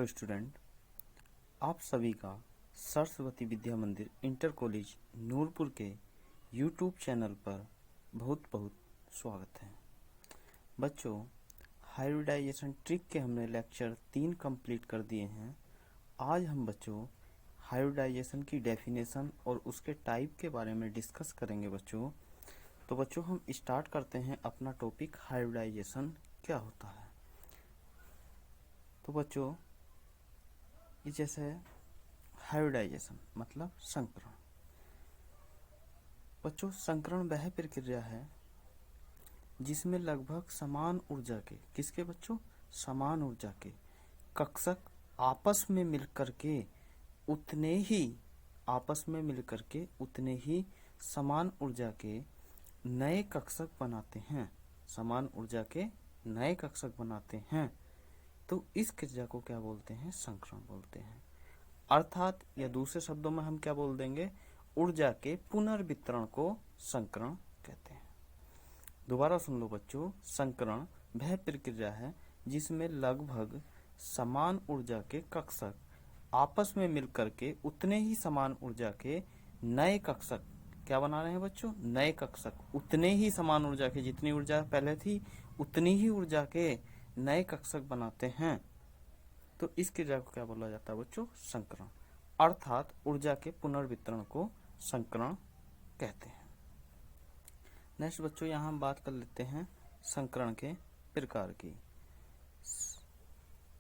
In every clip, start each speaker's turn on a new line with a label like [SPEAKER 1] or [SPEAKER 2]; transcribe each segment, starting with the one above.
[SPEAKER 1] Student, आप सभी का सरस्वती विद्या मंदिर इंटर कॉलेज नूरपुर के यूट्यूब चैनल पर बहुत बहुत स्वागत है। बच्चों, हाइब्रिडाइजेशन ट्रिक के हमने लेक्चर 3 कंप्लीट कर दिए हैं। आज हम बच्चों हाइब्रिडाइजेशन की डेफिनेशन और उसके टाइप के बारे में डिस्कस करेंगे। तो बच्चों हम स्टार्ट करते हैं अपना टॉपिक, हाइब्रिडाइजेशन क्या होता है। तो बच्चों ये जैसे हाइब्रिडाइजेशन मतलब संकरण। बच्चों संकरण वह प्रक्रिया है जिसमें लगभग समान ऊर्जा के समान ऊर्जा के कक्षक आपस में मिलकर के उतने ही समान ऊर्जा के नए कक्षक बनाते हैं। तो इस क्रिया को क्या बोलते हैं? संकरण बोलते हैं। अर्थात या दूसरे शब्दों में हम क्या बोल देंगे, ऊर्जा के पुनर्वितरण को संकरण कहते हैं। दोबारा सुन लो बच्चों, संकरण वह प्रक्रिया है जिसमें लगभग समान ऊर्जा के कक्षक आपस में मिलकर के उतने ही समान ऊर्जा के नए कक्षक क्या बना रहे हैं बच्चों? नए कक्षक उतने ही समान ऊर्जा के, जितनी ऊर्जा पहले थी उतनी ही ऊर्जा के नए कक्षक बनाते हैं। तो इस क्रिया को क्या बोला जाता है बच्चों? संकरण। अर्थात ऊर्जा के पुनर्वितरण को संकरण कहते हैं। नेक्स्ट बच्चों, यहाँ हम बात कर लेते हैं संकरण के प्रकार की।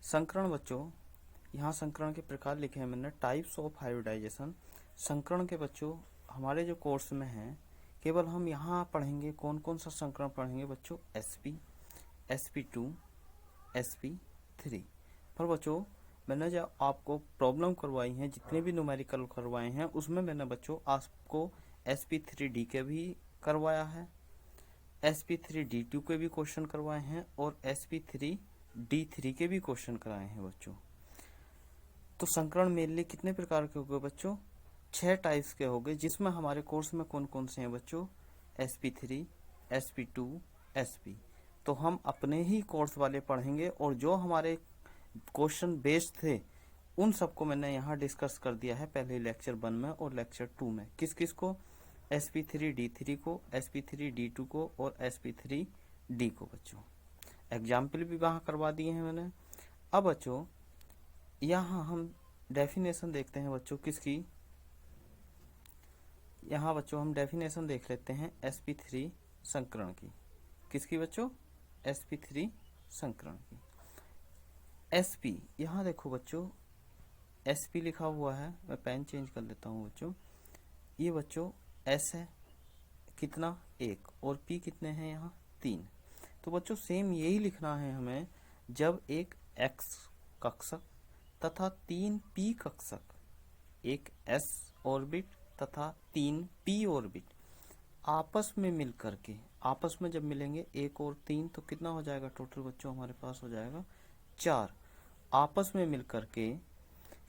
[SPEAKER 1] संकरण बच्चों, यहाँ संकरण के प्रकार लिखे हैं मैंने, टाइप्स ऑफ हाइब्रिडाइजेशन। संकरण के बच्चों हमारे जो कोर्स में है केवल हम यहाँ पढ़ेंगे कौन कौन सा संकरण पढ़ेंगे बच्चों? sp, sp2, sp3। पर बच्चों मैंने जो आपको प्रॉब्लम करवाई है, जितने भी न्यूमेरिकल करवाए हैं, उसमें मैंने बच्चों आपको sp3d के भी करवाया है, sp3d2 के भी क्वेश्चन करवाए हैं और sp3d3 के भी क्वेश्चन कराए हैं बच्चों। तो संकरण मेनली कितने प्रकार के हो गए बच्चों? 6 टाइप्स के हो गए, जिसमें हमारे कोर्स में कौन कौन से हैं बच्चों? sp3, sp2, sp। तो हम अपने ही कोर्स वाले पढ़ेंगे और जो हमारे क्वेश्चन बेस्ड थे उन सबको मैंने यहाँ डिस्कस कर दिया है पहले लेक्चर 1 में और लेक्चर 2 में। किस किस को? sp3d3 को, sp3d2 को और sp3d को बच्चों। एग्जाम्पल भी वहाँ करवा दिए हैं मैंने। अब बच्चों यहाँ हम डेफिनेशन देखते हैं बच्चों किसकी। यहाँ बच्चों हम डेफिनेशन देख लेते हैं sp3 संकरण की। किसकी बच्चों? sp3 संकरण की। sp, यहाँ देखो बच्चों sp लिखा हुआ है, मैं पेन चेंज कर लेता हूँ बच्चों। ये बच्चों s है कितना? 1 और p कितने हैं यहाँ? 3। तो बच्चों सेम यही लिखना है हमें, जब एक x कक्षक तथा 3 p कक्षक, एक s ऑर्बिट तथा 3 p ऑर्बिट आपस में मिलकर के, आपस में जब मिलेंगे 1 और 3 तो कितना हो जाएगा टोटल बच्चों? हमारे पास हो जाएगा 4। आपस में मिलकर के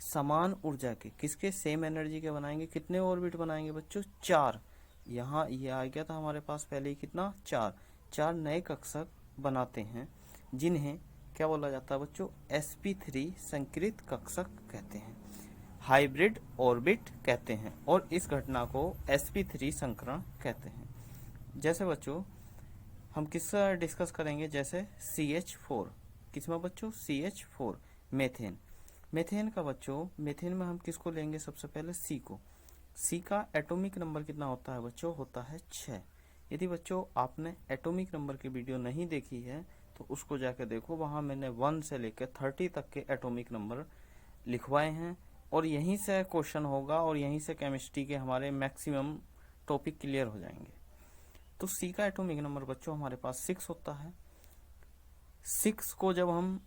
[SPEAKER 1] समान ऊर्जा के, किसके? सेम एनर्जी के बनाएंगे। कितने ऑर्बिट बनाएंगे बच्चों? 4। यहाँ ये आ गया था हमारे पास पहले ही कितना? 4 नए कक्षक बनाते हैं, जिन्हें क्या बोला जाता है बच्चों? sp3 संकृत कक्षक कहते हैं, हाइब्रिड ऑर्बिट कहते हैं, और इस घटना को sp3 संकरण कहते हैं। जैसे बच्चों हम किसका डिस्कस करेंगे? जैसे CH4। किसमें बच्चों? CH4 methane. मेथेन का बच्चों, मेथेन में हम किसको लेंगे? सबसे पहले C को। C का एटॉमिक नंबर कितना होता है बच्चों? होता है 6। यदि बच्चों आपने एटॉमिक नंबर की वीडियो नहीं देखी है तो उसको जाकर देखो, वहां मैंने 1 से लेकर 30 तक के एटॉमिक नंबर लिखवाए हैं और यहीं से क्वेश्चन होगा और यहीं से केमिस्ट्री के हमारे मैक्सिमम टॉपिक क्लियर हो जाएंगे। तो C का एटॉमिक नंबर बच्चों हमारे पास 6 होता है। 6 को जब हम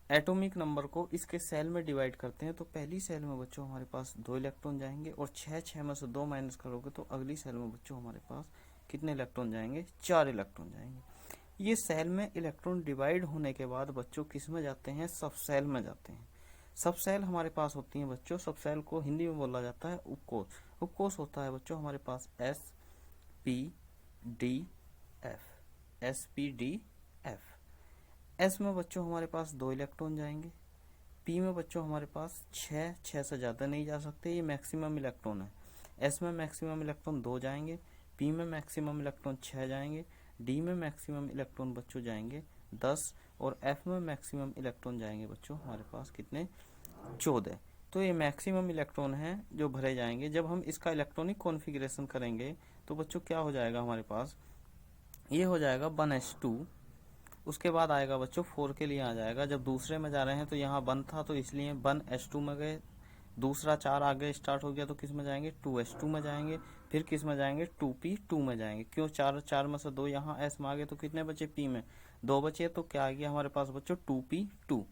[SPEAKER 1] एटॉमिक नंबर को इसके सेल में डिवाइड करते हैं तो पहली सेल में बच्चों हमारे पास 2 इलेक्ट्रॉन जाएंगे और 6 में से 2 माइनस करोगे तो अगली सेल में बच्चों हमारे पास कितने इलेक्ट्रॉन जाएंगे? 4 इलेक्ट्रॉन जाएंगे। ये सेल में इलेक्ट्रॉन डिवाइड होने के बाद बच्चों किस में जाते हैं? सब सेल में जाते हैं। सब सेल हमारे पास होती हैं बच्चों, सब सेल को हिंदी में बोला जाता है उपकोष। उपकोष होता है बच्चों हमारे पास SPDF। S में बच्चों हमारे पास 2 इलेक्ट्रॉन जाएंगे, पी में बच्चों हमारे पास 6 से ज़्यादा नहीं जा सकते, ये मैक्सिमम इलेक्ट्रॉन है। एस में मैक्सिमम इलेक्ट्रॉन 2 जाएंगे, पी में मैक्सिमम इलेक्ट्रॉन 6 जाएंगे, डी में मैक्सिमम इलेक्ट्रॉन बच्चों जाएंगे 10, और एफ में मैक्सिमम इलेक्ट्रॉन जाएंगे बच्चों हमारे पास कितने, 14। तो ये मैक्सिमम इलेक्ट्रॉन है जो भरे जाएंगे। जब हम इसका इलेक्ट्रॉनिक कॉन्फ़िगरेशन करेंगे तो बच्चों क्या हो जाएगा हमारे पास, ये हो जाएगा 1s2। उसके बाद आएगा बच्चों 4 के लिए आ जाएगा, जब दूसरे में जा रहे हैं तो यहाँ 1 था तो इसलिए 1s2 में गए, दूसरा 4 आगे स्टार्ट हो गया तो किस में जाएंगे, 2s2 में जाएंगे, फिर किस में जाएंगे, 2p2 में जाएंगे। क्यों, 4 में से 2 यहाँ s में आ गए तो कितने बचे, p में 2 बचे, तो क्या आ गया हमारे पास बच्चों 2p2।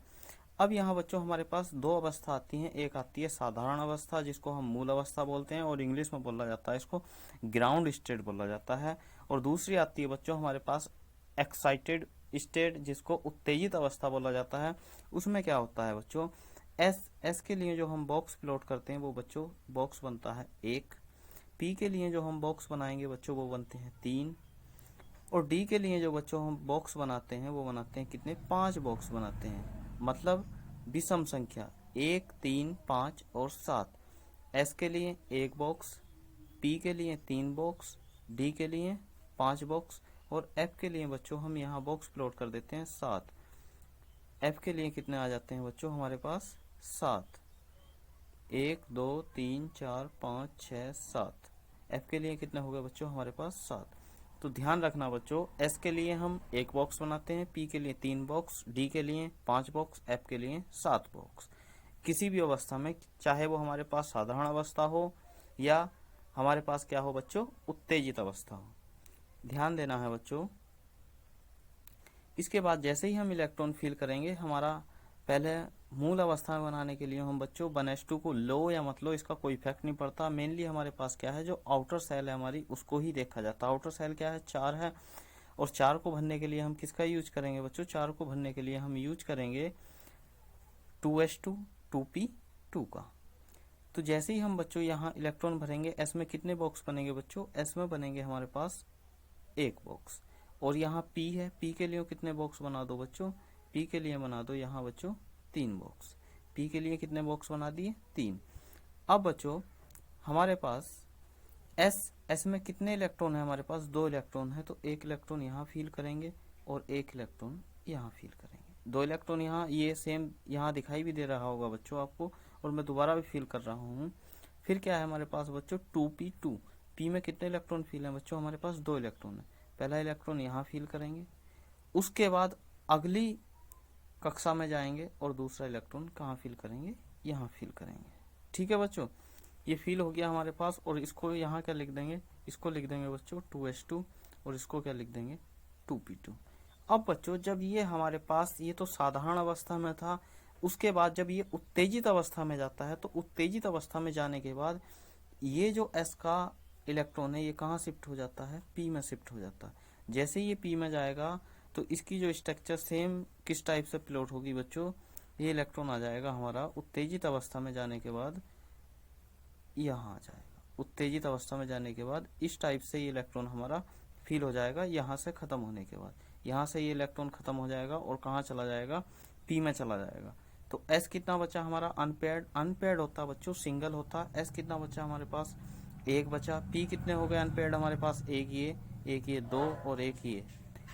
[SPEAKER 1] अब यहाँ बच्चों हमारे पास 2 अवस्था आती हैं, एक आती है साधारण अवस्था जिसको हम मूल अवस्था बोलते हैं और इंग्लिश में बोला जाता है इसको ग्राउंड स्टेट बोला जाता है, और दूसरी आती है बच्चों हमारे पास एक्साइटेड स्टेट जिसको उत्तेजित अवस्था बोला जाता है। उसमें क्या होता है बच्चों, एस के लिए जो हम बॉक्स प्लॉट करते हैं वो बच्चों बॉक्स बनता है 1, पी के लिए जो हम बॉक्स बनाएंगे बच्चों वो बनते हैं 3, और डी के लिए जो बच्चों हम बॉक्स बनाते हैं वो बनाते हैं कितने, 5 बॉक्स बनाते हैं, मतलब विषम संख्या 1, 3, 5 और 7। एस के लिए 1 बॉक्स, पी के लिए 3 बॉक्स, डी के लिए 5 बॉक्स, और एफ के लिए बच्चों हम यहाँ बॉक्स प्लॉट कर देते हैं 7। एफ के लिए कितने आ जाते हैं बच्चों हमारे पास 7, 1 2 3 4 5 6 7। एफ के लिए कितने हो गए बच्चों हमारे पास 7। तो ध्यान रखना बच्चों, एस के लिए हम 1 बॉक्स बनाते हैं, पी के लिए 3 बॉक्स, डी के लिए 5 बॉक्स, एफ के लिए 7 बॉक्स। किसी भी अवस्था में, चाहे वो हमारे पास साधारण अवस्था हो या हमारे पास क्या हो बच्चों, उत्तेजित अवस्था हो, ध्यान देना है बच्चों। इसके बाद जैसे ही हम इलेक्ट्रॉन फील करेंगे, हमारा पहले मूल अवस्था में बनाने के लिए हम बच्चों 1s2 को लो या मत लो इसका कोई इफेक्ट नहीं पड़ता। मेनली हमारे पास क्या है, जो आउटर सेल है हमारी उसको ही देखा जाता है। आउटर सेल क्या है, 4 है, और 4 को भरने के लिए हम किसका यूज करेंगे बच्चों, 4 को भरने के लिए हम यूज करेंगे 2s2 2p2 का। तो जैसे ही हम बच्चों यहाँ इलेक्ट्रॉन भरेंगे, एस में कितने बॉक्स बनेंगे बच्चों, एस में बनेंगे हमारे पास 1 बॉक्स, और यहाँ पी है, पी के लिए कितने बॉक्स बना दो बच्चों, पी के लिए बना दो यहाँ बच्चों 3 बॉक्स, पी के लिए कितने बॉक्स बना दिए 3। अब बच्चों हमारे पास एस में कितने इलेक्ट्रॉन है हमारे पास, 2 इलेक्ट्रॉन है, तो 1 इलेक्ट्रॉन यहाँ फील करेंगे और 1 इलेक्ट्रॉन यहाँ फील करेंगे। 2 इलेक्ट्रॉन यहाँ, ये सेम यहाँ दिखाई भी दे रहा होगा बच्चों आपको, और मैं दोबारा भी फील कर रहा हूँ। फिर क्या है हमारे पास बच्चों 2p2, पी में कितने इलेक्ट्रॉन फील है बच्चों हमारे पास, 2 इलेक्ट्रॉन है, पहला इलेक्ट्रॉन यहाँ फील करेंगे, उसके बाद अगली कक्षा में जाएंगे और दूसरा इलेक्ट्रॉन कहाँ फील करेंगे, यहाँ फील करेंगे। ठीक है बच्चों, ये फील हो गया हमारे पास, और इसको यहाँ क्या लिख देंगे, इसको लिख देंगे बच्चों 2s2, और इसको क्या लिख देंगे 2p2। अब बच्चों जब ये हमारे पास, ये तो साधारण अवस्था में था, उसके बाद जब ये उत्तेजित अवस्था में जाता है, तो उत्तेजित अवस्था में जाने के बाद ये जो s का इलेक्ट्रॉन है ये कहाँ शिफ्ट हो जाता है, p में शिफ्ट हो जाता है। जैसे ये p में जाएगा तो इसकी जो स्ट्रक्चर सेम किस टाइप से प्लॉट होगी बच्चों, ये इलेक्ट्रॉन आ जाएगा हमारा उत्तेजित अवस्था में जाने के बाद यहाँ आ जाएगा। उत्तेजित अवस्था में जाने के बाद इस टाइप से ये इलेक्ट्रॉन हमारा फील हो जाएगा। यहाँ से खत्म होने के बाद यहाँ से ये इलेक्ट्रॉन खत्म हो जाएगा और कहाँ चला जाएगा, p में चला जाएगा। तो s कितना बचा हमारा, अनपेयर्ड, अनपेयर्ड होता बच्चों सिंगल होता। s कितना बचा हमारे पास, 1 बचा। p कितने हो गए अनपेयर्ड हमारे पास, एक ये 2 और एक ये,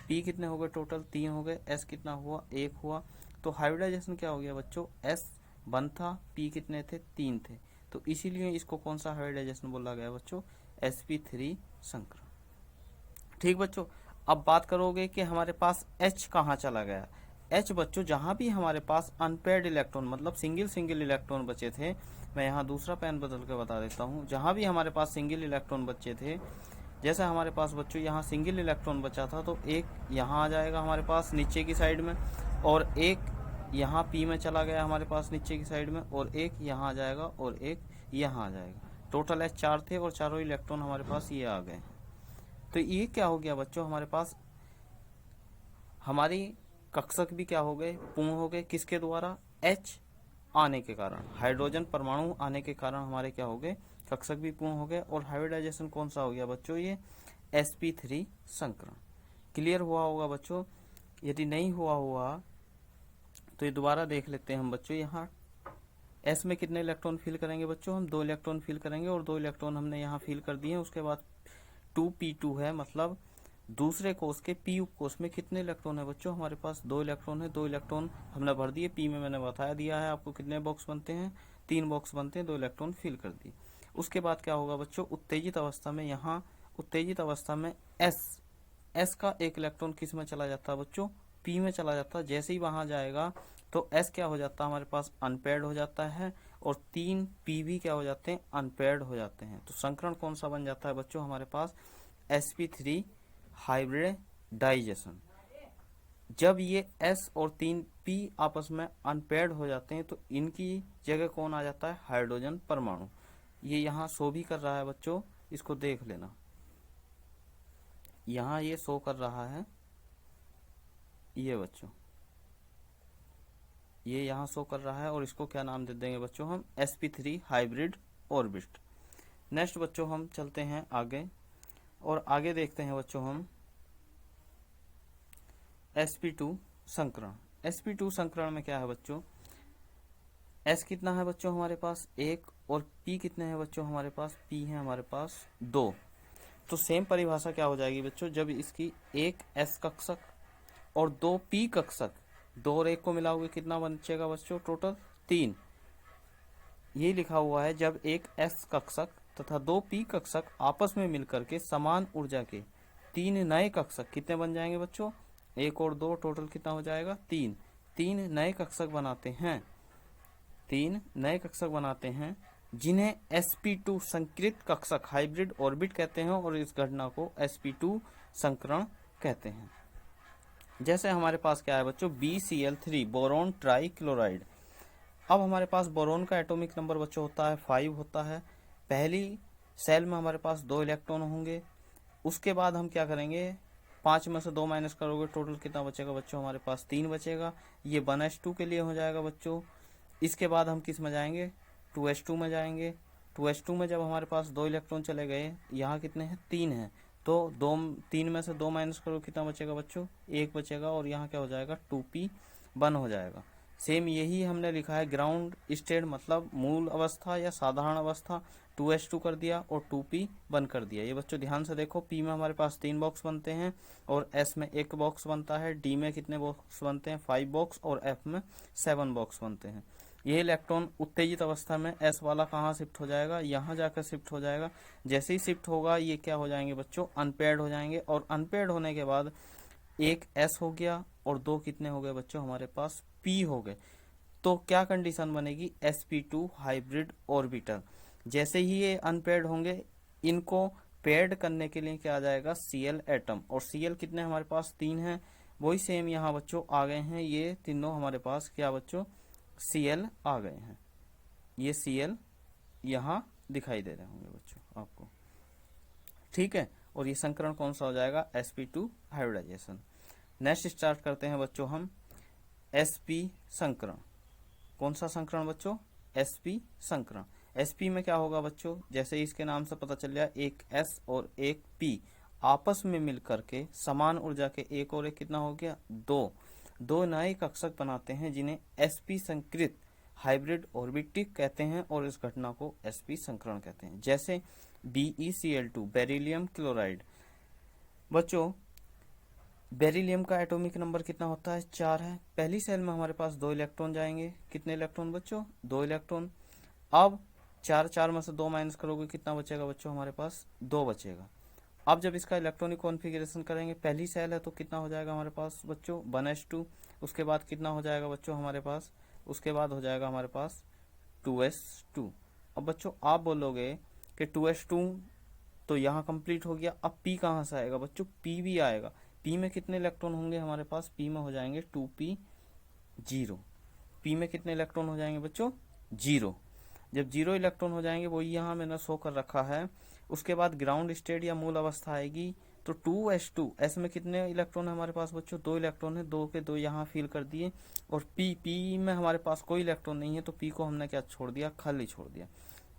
[SPEAKER 1] p कितने हो गए टोटल, 3 हो गए। s कितना हुआ, 1 हुआ। तो हाइब्रिडाइजेशन क्या हो गया बच्चों, s 1 था, p कितने थे, 3 थे, तो इसीलिए इसको कौन सा हाइब्रिडाइजेशन बोला गया बच्चों, sp3 संकरण। ठीक बच्चों, अब बात करोगे कि हमारे पास H कहाँ चला गया। H बच्चों जहाँ भी हमारे पास अनपेयर्ड इलेक्ट्रॉन, मतलब सिंगल इलेक्ट्रॉन बचे थे, मैं यहाँ दूसरा पेन बदल के बता देता हूँ, जहाँ भी हमारे पास सिंगल इलेक्ट्रॉन बचे थे, जैसे हमारे पास बच्चों यहाँ सिंगल इलेक्ट्रॉन बचा था, तो एक यहाँ आ जाएगा हमारे पास नीचे की साइड में, और एक यहाँ P में चला गया हमारे पास नीचे की साइड में, और एक यहाँ आ जाएगा और एक यहाँ आ जाएगा। टोटल H 4 थे और चारों इलेक्ट्रॉन हमारे पास ये आ गए। तो ये क्या हो गया बच्चों, हमारे पास हमारी कक्षक भी क्या हो गए, पूर्ण हो गए, किसके द्वारा, H आने के कारण, हाइड्रोजन परमाणु आने के कारण हमारे क्या हो गए, कक्षक भी पूर्ण हो गए। और हाइब्रिडाइजेशन कौन सा हो गया बच्चों, ये sp3 संकरण। क्लियर हुआ होगा बच्चों, यदि नहीं हुआ तो ये दोबारा देख लेते हैं हम बच्चों। यहाँ S में कितने इलेक्ट्रॉन फिल करेंगे बच्चों? हम 2 इलेक्ट्रॉन फिल करेंगे और 2 इलेक्ट्रॉन हमने यहाँ फिल कर दिए हैं। उसके बाद 2p2 है, मतलब दूसरे कोष के p उप कोष में कितने इलेक्ट्रॉन है बच्चों? हमारे पास 2 इलेक्ट्रॉन है। 2 इलेक्ट्रॉन हमने भर दिए। p में मैंने बता दिया है आपको कितने बॉक्स बनते हैं, 3 बॉक्स बनते हैं। 2 इलेक्ट्रॉन फिल कर दिए। उसके बाद क्या होगा बच्चों? उत्तेजित अवस्था में, यहाँ उत्तेजित अवस्था में S का 1 इलेक्ट्रॉन किस में चला जाता है बच्चों? p में चला जाता है। जैसे ही वहां जाएगा तो S क्या हो जाता है हमारे पास? अनपेयर्ड हो जाता है, और 3 p भी क्या हो जाते हैं? अनपेयर्ड हो जाते हैं। तो संकरण कौन सा बन जाता है बच्चों हमारे पास? sp3 hybridisation. जब ये S और 3p आपस में अनपेयर्ड हो जाते हैं तो इनकी जगह कौन आ जाता है? हाइड्रोजन परमाणु। ये यहाँ शो भी कर रहा है बच्चों, इसको देख लेना। यहाँ ये शो कर रहा है, ये बच्चों ये यहाँ शो कर रहा है, और इसको क्या नाम दे देंगे बच्चों हम? sp3 hybrid orbit. नेक्स्ट बच्चों हम चलते हैं आगे, और आगे देखते हैं बच्चों हम sp2 संकरण। sp2 संकरण में क्या है बच्चों? S कितना है बच्चों हमारे पास? 1, और P कितने हैं बच्चों हमारे पास? P है हमारे पास 2। तो सेम परिभाषा क्या हो जाएगी बच्चों? जब इसकी 1 S कक्षक और 2 P कक्षक, 2 और 1 को मिलाओगे कितना बचेगा बच्चों? टोटल 3। ये लिखा हुआ है जब एक S कक्षक तथा 2 P कक्षक आपस में मिलकर के समान ऊर्जा के 3 नए कक्षक कितने बन जाएंगे बच्चों? 1 और 2 टोटल कितना हो जाएगा? 3। 3 नए कक्षक बनाते हैं, 3 नए कक्षक बनाते हैं, जिन्हें sp2 संकृत कक्षक हाइब्रिड ऑर्बिट कहते हैं, और इस घटना को sp2 संकरण कहते हैं। जैसे हमारे पास क्या है बच्चों? BCl3 boron try chloride. अब हमारे पास बोरोन का एटॉमिक नंबर बच्चों होता है 5 होता है। पहली सेल में हमारे पास 2 इलेक्ट्रॉन होंगे। उसके बाद हम क्या करेंगे? 5 में से 2 माइनस करोगे, टोटल कितना बचेगा बच्चों? हमारे पास 3 बचेगा। ये 1s2 के लिए हो जाएगा बच्चों। इसके बाद हम किस में जाएंगे? 2s2 में जाएंगे। 2s2 में जब हमारे पास 2 इलेक्ट्रॉन चले गए, यहाँ कितने हैं? 3 हैं। तो 3 में से 2 माइनस करो, कितना बचेगा बच्चों? 1 बचेगा, और यहाँ क्या हो जाएगा? 2p1 हो जाएगा। सेम यही हमने लिखा है ग्राउंड स्टेट, मतलब मूल अवस्था या साधारण अवस्था। 2s2 कर दिया और 2p1 कर दिया। ये बच्चों ध्यान से देखो, p में हमारे पास 3 बॉक्स बनते हैं, और s में 1 बॉक्स बनता है। d में कितने बॉक्स बनते हैं? 5 बॉक्स, और f में 7 बॉक्स बनते हैं। ये इलेक्ट्रॉन उत्तेजित अवस्था में S वाला कहाँ शिफ्ट हो जाएगा? यहाँ जाकर शिफ्ट हो जाएगा। जैसे ही शिफ्ट होगा ये क्या हो जाएंगे बच्चों? अनपेयर्ड हो जाएंगे, और अनपेयर्ड होने के बाद 1 S हो गया और 2 कितने हो गए बच्चों? हमारे पास P हो गए। तो क्या कंडीशन बनेगी? sp2 hybrid orbital. जैसे ही ये अनपेयर्ड होंगे, इनको पेयर्ड करने के लिए क्या आ जाएगा? Cl atom. और Cl कितने हमारे पास? 3 हैं। वही सेम यहाँ बच्चों आ गए हैं, ये तीनों हमारे पास क्या बच्चों? Cl आ गए हैं। ये Cl यहाँ दिखाई दे रहे होंगे बच्चों आपको, ठीक है। और ये संकरण कौन सा हो जाएगा? sp2 hybridisation. नेक्स्ट स्टार्ट करते हैं बच्चों हम sp संकरण। कौन सा संकरण बच्चों? sp संकरण। sp में क्या होगा बच्चों? जैसे ही इसके नाम से पता चल गया, एक s और एक p आपस में मिलकर के समान ऊर्जा के 1 और 1 कितना हो गया? 2 नए कक्षक बनाते हैं, जिन्हें sp संकृत हाइब्रिड ऑर्बिटिक कहते हैं, और इस घटना को sp संकरण कहते हैं। जैसे BeCl2 बेरिलियम क्लोराइड। बच्चों बेरिलियम का एटॉमिक नंबर कितना होता है? 4 है। पहली सेल में हमारे पास 2 इलेक्ट्रॉन जाएंगे। कितने इलेक्ट्रॉन बच्चों? 2 इलेक्ट्रॉन। अब 4 में से 2 माइनस करोगे, कितना बचेगा बच्चों? हमारे पास 2 बचेगा। अब जब इसका इलेक्ट्रॉनिक कॉन्फ़िगरेशन करेंगे, पहली सेल है तो कितना हो जाएगा हमारे पास बच्चों? 1s2। उसके बाद कितना हो जाएगा बच्चों हमारे पास? उसके बाद हो जाएगा हमारे पास 2s2। अब बच्चों आप बोलोगे कि 2s2 तो यहाँ कंप्लीट हो गया, अब p कहाँ से आएगा बच्चों? p भी आएगा। p में कितने इलेक्ट्रॉन होंगे हमारे पास? p में हो जाएंगे 2p0। p में कितने इलेक्ट्रॉन हो जाएंगे बच्चों? 0। जब 0 इलेक्ट्रॉन हो जाएंगे, वही यहाँ मैंने शो कर रखा है। उसके बाद ग्राउंड स्टेट या मूल अवस्था आएगी, तो 2s2। s में कितने इलेक्ट्रॉन है हमारे पास बच्चों? 2 इलेक्ट्रॉन है। 2 के 2 यहाँ फिल कर दिए, और p में हमारे पास कोई इलेक्ट्रॉन नहीं है, तो p को हमने क्या छोड़ दिया? खाली छोड़ दिया।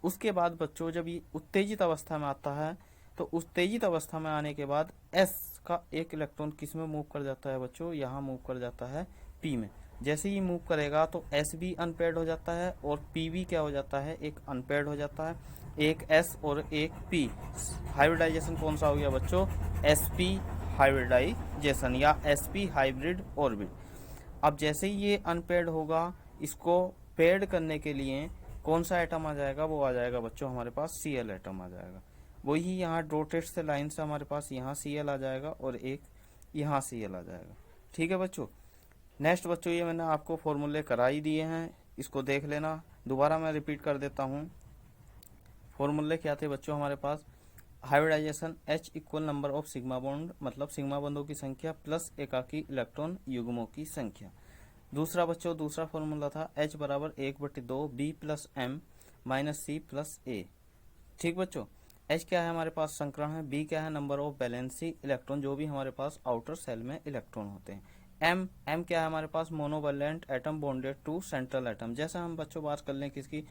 [SPEAKER 1] उसके बाद बच्चों जब ये उत्तेजित अवस्था में आता है, तो उत्तेजित अवस्था में आने के बाद S का 1 इलेक्ट्रॉन किस में मूव कर जाता है बच्चों? यहाँ मूव कर जाता है P में। जैसे ही मूव करेगा तो एस भी अनपेयर्ड हो जाता है और पी भी क्या हो जाता है, एक अनपेयर्ड हो जाता है, एक एस और एक पी। हाइब्रिडाइजेशन कौन सा हो गया बच्चों, एस पी हाइब्रिडाइजेशन या एस पी हाइब्रिड ऑर्बिट। अब जैसे ही ये अनपेयर्ड होगा, इसको पेयर्ड करने के लिए कौन सा एटम आ जाएगा, वो आ जाएगा बच्चों हमारे पास Cl एटम आ जाएगा। वही यहाँ डॉटेड से लाइन से हमारे पास यहाँ Cl आ जाएगा और एक यहाँ Cl आ जाएगा। ठीक है बच्चों। नेक्स्ट बच्चों, ये मैंने आपको फॉर्मूले करा ही दिए हैं, इसको देख लेना। दोबारा मैं रिपीट कर देता हूँ। फॉर्मूले क्या थे बच्चों हमारे पास, hybridisation H equal number of sigma bond, मतलब सिग्मा बंधों की संख्या प्लस एकाकी इलेक्ट्रॉन युग्मों की संख्या। दूसरा बच्चों, दूसरा फॉर्मूला था H बराबर 1/2 B plus M minus C plus A। ठीक बच्चों। H क्या है हमारे पास, संकरण है। B क्या है, नंबर ऑफ वैलेंसी इलेक्ट्रॉन, जो भी हमारे पास आउटर सेल में इलेक्ट्रॉन होते हैं। M क्या है हमारे पास, monovalent atom bonded to central atom. जैसा हम बच्चों बात कर लें किसकी,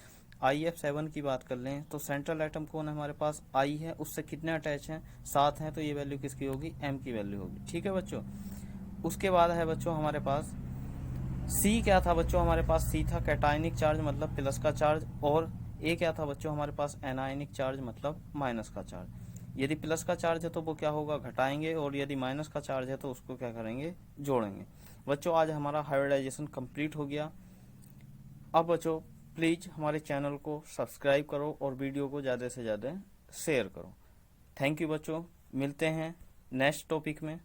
[SPEAKER 1] IF7 की बात कर लें तो सेंट्रल एटम कौन है हमारे पास, I है, उससे कितने अटैच हैं, 7 हैं, तो ये वैल्यू किसकी होगी, M की वैल्यू होगी। ठीक है बच्चों। उसके बाद है बच्चों हमारे पास C क्या था बच्चों, हमारे पास C था कैटायनिक चार्ज, मतलब प्लस का चार्ज, और A क्या था बच्चों हमारे पास, एनायनिक चार्ज, मतलब माइनस का चार्ज। यदि प्लस का चार्ज है तो वो क्या होगा, घटाएंगे, और यदि माइनस का चार्ज है तो उसको क्या करेंगे, जोड़ेंगे। बच्चों आज हमारा हाइब्रिडाइजेशन कंप्लीट हो गया। अब बच्चों प्लीज़ हमारे चैनल को सब्सक्राइब करो और वीडियो को ज़्यादा से ज़्यादा शेयर करो। थैंक यू बच्चों, मिलते हैं नेक्स्ट टॉपिक में।